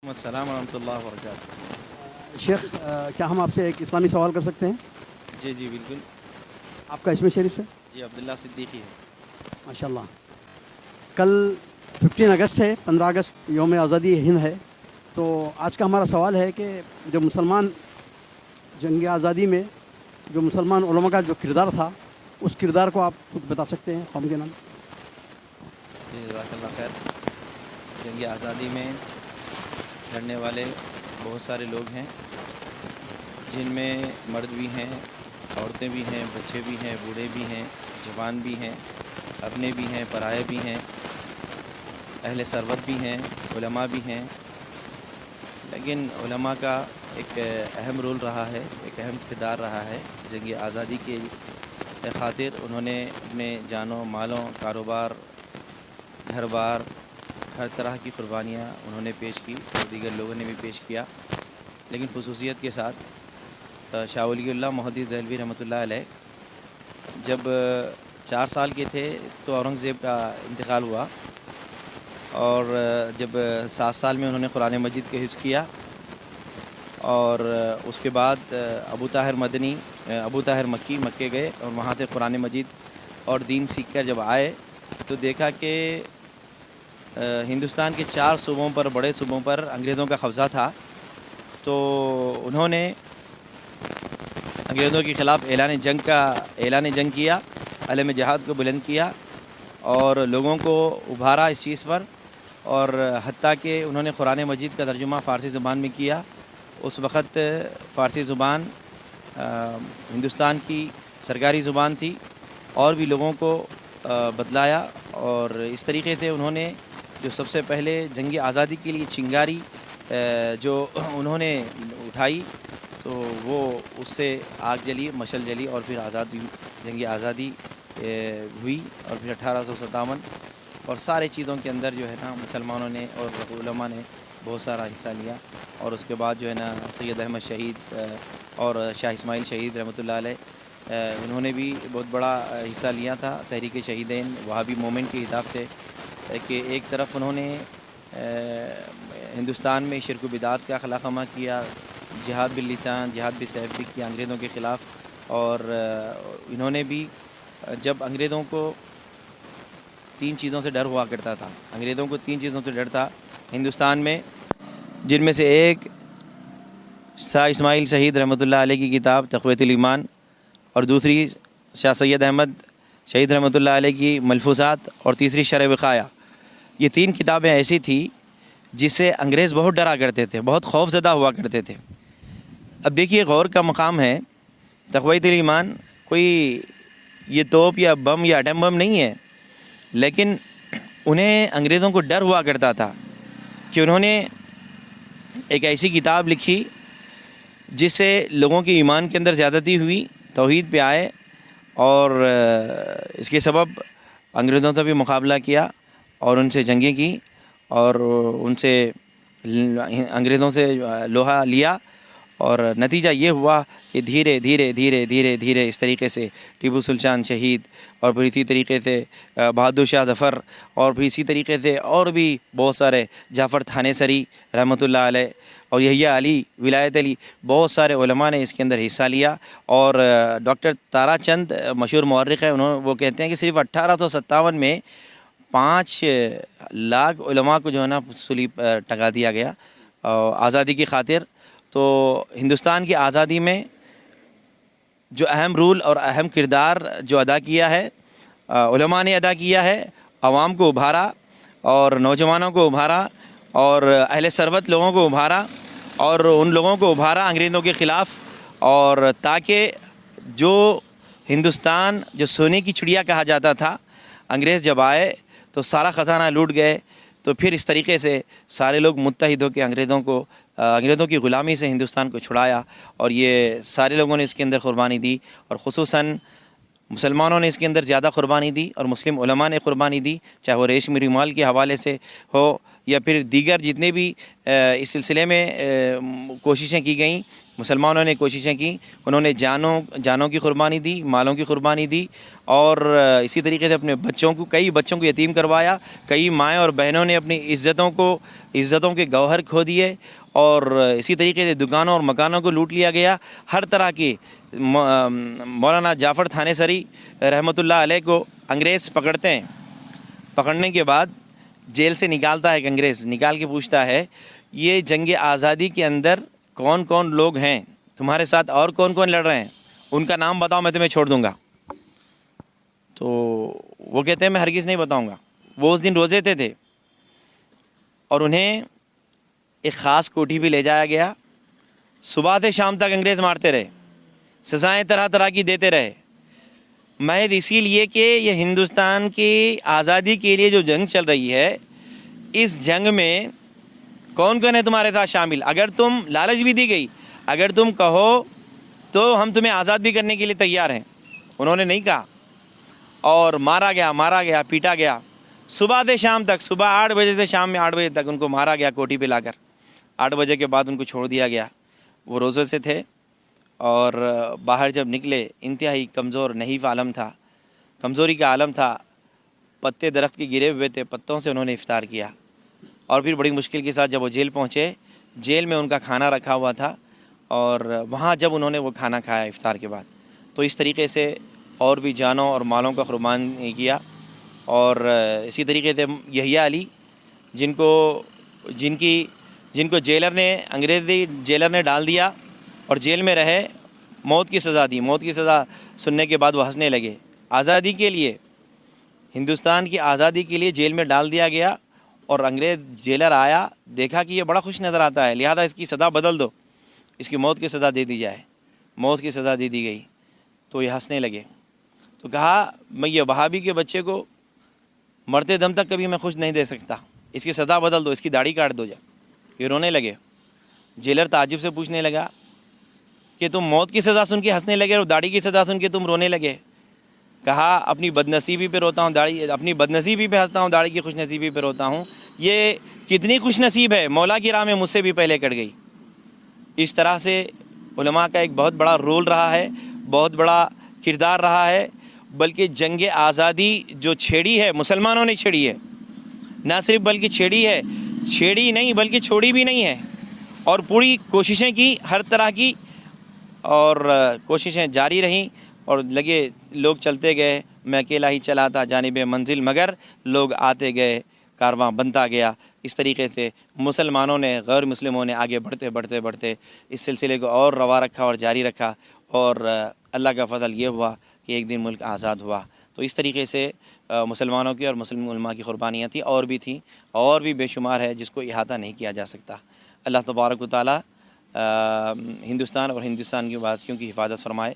السلام ورحمۃ اللہ وبرکاتہ۔ شیخ کیا ہم آپ سے ایک اسلامی سوال کر سکتے ہیں؟ جی جی بالکل۔ آپ کا اسم شریف ہے؟ جی عبداللہ صدیقی ہے۔ ماشاء اللہ۔ کل 15 اگست ہے، 15 اگست یوم آزادی ہند ہے، تو آج کا ہمارا سوال ہے کہ جو مسلمان جنگ آزادی میں جو مسلمان علماء کا جو کردار تھا، اس کردار کو آپ خود بتا سکتے ہیں قوم کے نام؟ جی جزاک اللہ خیر۔ جنگ آزادی میں لڑنے والے بہت سارے لوگ ہیں، جن میں مرد بھی ہیں، عورتیں بھی ہیں، بچے بھی ہیں، بوڑھے بھی ہیں، جوان بھی ہیں، اپنے بھی ہیں، پرائے بھی ہیں، اہل ثروت بھی ہیں، علماء بھی ہیں۔ لیکن علماء کا ایک اہم رول رہا ہے، ایک اہم کردار رہا ہے جنگ آزادی کے خاطر۔ انہوں نے اپنے جانوں، مالوں، کاروبار، گھر بار، ہر طرح کی قربانیاں انہوں نے پیش کی اور دیگر لوگوں نے بھی پیش کیا، لیکن خصوصیت کے ساتھ شاہ ولی اللہ محدث دہلوی رحمۃ اللہ علیہ جب 4 سال کے تھے تو اورنگزیب کا انتقال ہوا، اور جب 7 سال میں انہوں نے قرآن مجید کے حفظ کیا، اور اس کے بعد ابو طاہر مکی مکے گئے اور وہاں سے قرآن مجید اور دین سیکھ کر جب آئے تو دیکھا کہ ہندوستان کے 4 صوبوں پر، بڑے صوبوں پر انگریزوں کا قبضہ تھا، تو انہوں نے انگریزوں کے خلاف اعلان جنگ کیا، علم جہاد کو بلند کیا اور لوگوں کو ابھارا اس چیز پر، اور حتیٰ کہ انہوں نے قرآن مجید کا ترجمہ فارسی زبان میں کیا۔ اس وقت فارسی زبان ہندوستان کی سرکاری زبان تھی، اور بھی لوگوں کو بتلایا، اور اس طریقے سے انہوں نے جو سب سے پہلے جنگ آزادی کے لیے چنگاری جو انہوں نے اٹھائی، تو وہ اس سے آگ جلی، مشل جلی، اور پھر جنگ آزادی ہوئی، اور پھر 1857 اور سارے چیزوں کے اندر جو ہے نا مسلمانوں نے اور علماء نے بہت سارا حصہ لیا، اور اس کے بعد جو ہے نا سید احمد شہید اور شاہ اسماعیل شہید رحمۃ اللہ علیہ انہوں نے بھی بہت بڑا حصہ لیا تھا تحریک شہیدین وہابی مومنٹ کے حساب سے، کہ ایک طرف انہوں نے ہندوستان میں شرک و بدعات کا خلاقہ کیا، جہاد باللسان، جہاد بالسیف بھی کیا انگریزوں کے خلاف، اور انہوں نے بھی جب انگریزوں کو 3 چیزوں سے ڈر ہوا کرتا تھا، انگریزوں کو 3 چیزوں سے ڈر تھا ہندوستان میں، جن میں سے ایک شاہ اسماعیل شہید رحمۃ اللہ علیہ کی کتاب تقویۃ الایمان، اور دوسری شاہ سید احمد شہید رحمۃ اللہ علیہ کی ملفوظات، اور تیسری شرح وقایہ۔ یہ 3 کتابیں ایسی تھیں جس سے انگریز بہت ڈرا کرتے تھے، بہت خوف زدہ ہوا کرتے تھے۔ اب دیکھیے غور کا مقام ہے، تقویۃ الایمان کوئی یہ توپ یا بم یا ایٹم بم نہیں ہے، لیکن انہیں انگریزوں کو ڈر ہوا کرتا تھا کہ انہوں نے ایک ایسی کتاب لکھی جس سے لوگوں کے ایمان کے اندر زیادتی ہوئی، توحید پہ آئے، اور اس کے سبب انگریزوں سے بھی مقابلہ کیا اور ان سے جنگیں کی، اور ان سے انگریزوں سے لوہا لیا، اور نتیجہ یہ ہوا کہ دھیرے دھیرے دھیرے دھیرے دھیرے اس طریقے سے ٹیپو سلطان شہید، اور پھر اسی طریقے سے بہادر شاہ ظفر، اور پھر اسی طریقے سے اور بھی بہت سارے، جعفر تھانیسری رحمۃ اللہ علیہ، اور یحییٰ علی، ولایت علی، بہت سارے علماء نے اس کے اندر حصہ لیا، اور ڈاکٹر تارا چند مشہور مورخ ہے، وہ کہتے ہیں کہ صرف 1857 میں 5 لاکھ علماء کو جو ہے نا صلیب ٹنگا دیا گیا آزادی کی خاطر۔ تو ہندوستان کی آزادی میں جو اہم رول اور اہم کردار جو ادا کیا ہے علماء نے ادا کیا ہے، عوام کو ابھارا اور نوجوانوں کو ابھارا اور اہل ثروت لوگوں کو ابھارا، اور ان لوگوں کو ابھارا انگریزوں کے خلاف، اور تاکہ جو ہندوستان جو سونے کی چڑیا کہا جاتا تھا، انگریز جب آئے تو سارا خزانہ لوٹ گئے، تو پھر اس طریقے سے سارے لوگ متحد ہو کے انگریزوں کی غلامی سے ہندوستان کو چھڑایا، اور یہ سارے لوگوں نے اس کے اندر قربانی دی، اور خصوصاً مسلمانوں نے اس کے اندر زیادہ قربانی دی، اور مسلم علماء نے قربانی دی، چاہے وہ ریشمی رومال کے حوالے سے ہو یا پھر دیگر جتنے بھی اس سلسلے میں کوششیں کی گئیں، مسلمانوں نے کوششیں کی، انہوں نے جانوں کی قربانی دی، مالوں کی قربانی دی، اور اسی طریقے سے اپنے کئی بچوں کو یتیم کروایا، کئی مائیں اور بہنوں نے اپنی عزتوں کے گوہر کھو دیے، اور اسی طریقے سے دکانوں اور مکانوں کو لوٹ لیا گیا۔ ہر طرح کی مولانا جعفر تھانیسری رحمۃ اللہ علیہ کو انگریز پکڑتے ہیں، پکڑنے کے بعد جیل سے نکالتا ہے ایک انگریز، نکال کے پوچھتا ہے یہ جنگ آزادی کے اندر کون کون لوگ ہیں، تمہارے ساتھ اور کون کون لڑ رہے ہیں، ان کا نام بتاؤ، میں تمہیں چھوڑ دوں گا۔ تو وہ کہتے ہیں میں ہرگز نہیں بتاؤں گا۔ وہ اس دن روزے تھے اور انہیں ایک خاص کوٹھی بھی لے جایا گیا۔ صبح سے شام تک انگریز مارتے رہے، سزائیں طرح طرح کی دیتے رہے، محض اسی لیے کہ یہ ہندوستان کی آزادی کے لیے جو جنگ چل رہی ہے، اس جنگ میں کون کون ہے تمہارے ساتھ شامل۔ اگر تم لالچ بھی دی گئی، اگر تم کہو تو ہم تمہیں آزاد بھی کرنے کے لیے تیار ہیں، انہوں نے نہیں کہا، اور مارا گیا، پیٹا گیا، صبح سے شام تک، صبح 8 بجے سے شام میں 8 بجے تک ان کو مارا گیا کوٹھی پہ لا کر۔ 8 بجے کے بعد ان کو چھوڑ دیا گیا۔ وہ روزے سے تھے اور باہر جب نکلے انتہائی کمزور نحیف عالم تھا، کمزوری کا عالم تھا، پتے درخت کے گرے ہوئے تھے، پتوں سے انہوں نے افطار کیا، اور پھر بڑی مشکل کے ساتھ جب وہ جیل پہنچے، جیل میں ان کا کھانا رکھا ہوا تھا، اور وہاں جب انہوں نے وہ کھانا کھایا افطار کے بعد، تو اس طریقے سے اور بھی جانوں اور مالوں کا قربان کیا۔ اور اسی طریقے سے یحییٰ علی جن کو انگریزی جیلر نے ڈال دیا اور جیل میں رہے، موت کی سزا دی، موت کی سزا سننے کے بعد وہ ہنسنے لگے۔ آزادی کے لیے، ہندوستان کی آزادی کے لیے جیل میں ڈال دیا گیا، اور انگریز جیلر آیا، دیکھا کہ یہ بڑا خوش نظر آتا ہے، لہذا اس کی سزا بدل دو، اس کی موت کی سزا دے دی جائے۔ موت کی سزا دے دی گئی تو یہ ہنسنے لگے۔ تو کہا میں یہ وہابی کے بچے کو مرتے دم تک کبھی میں خوش نہیں دے سکتا، اس کی سزا بدل دو، اس کی داڑھی کاٹ دو جا۔ یہ رونے لگے۔ جیلر تعجب سے پوچھنے لگا کہ تم موت کی سزا سن کے ہنسنے لگے اور داڑھی کی سزا سن کے تم رونے لگے؟ کہا اپنی بدنصیبی پہ روتا ہوں، اپنی بدنصیبی پہ ہنستا ہوں، داڑھی کی خوش نصیبی پہ روتا ہوں۔ یہ کتنی خوش نصیب ہے، مولا کی راہ میں مجھ سے بھی پہلے کٹ گئی۔ اس طرح سے علماء کا ایک بہت بڑا رول رہا ہے، بہت بڑا کردار رہا ہے، بلکہ جنگ آزادی جو چھیڑی ہے مسلمانوں نے چھیڑی ہے، نہ صرف بلکہ چھیڑی نہیں بلکہ چھوڑی بھی نہیں ہے، اور پوری کوششیں کی ہر طرح کی، اور کوششیں جاری رہیں، اور لوگ چلتے گئے، میں اکیلا ہی چلا تھا جانب منزل، مگر لوگ آتے گئے، کارواں بنتا گیا۔ اس طریقے سے مسلمانوں نے، غیر مسلموں نے آگے بڑھتے اس سلسلے کو اور روا رکھا اور جاری رکھا، اور اللہ کا فضل یہ ہوا کہ ایک دن ملک آزاد ہوا۔ تو اس طریقے سے مسلمانوں کی اور مسلم علماء کی قربانیاں تھیں، اور بھی بے شمار ہے جس کو احاطہ نہیں کیا جا سکتا۔ اللہ تبارک و تعالی ہندوستان اور ہندوستان کی واسیوں کی حفاظت فرمائے۔